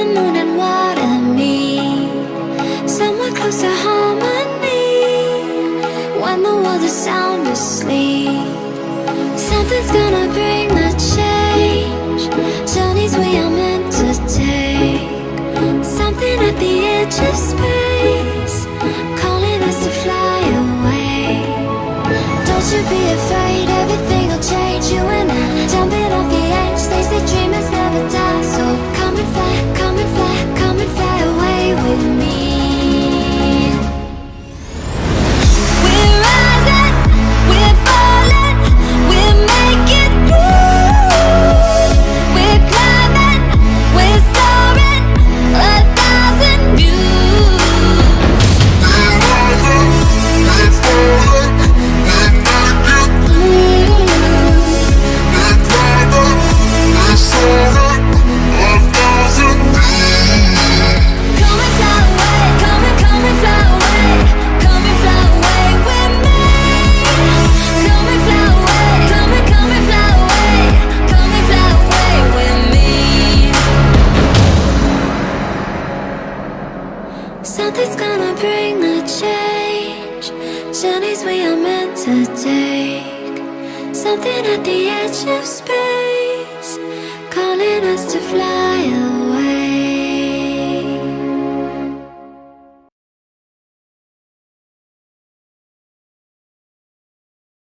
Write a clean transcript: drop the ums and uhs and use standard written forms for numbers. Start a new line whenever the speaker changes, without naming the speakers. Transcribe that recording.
the moon and water me somewhere close to harmony. When the world is sound asleep, something's gonna bring the change. Journeys we are meant to take, something at the edge of space, calling us to fly away. Don't you be afraid, everything will change. You and I, jumping off the edge. They say dreamers never die, so come and fly, come and fly, come and fly away with me. We're rising, we're falling, we're making through. We're climbing, we're soaring, 1,000 views.
We're rising, we're falling, we're making through. We're climbing, we're soaring, 1,000 views.
Come and fly away, come and fly away, come and fly away with me. Come and fly away, come and fly away, come and fly away with me. Something's gonna bring the change. Journeys we are meant to take, something at the edge of space.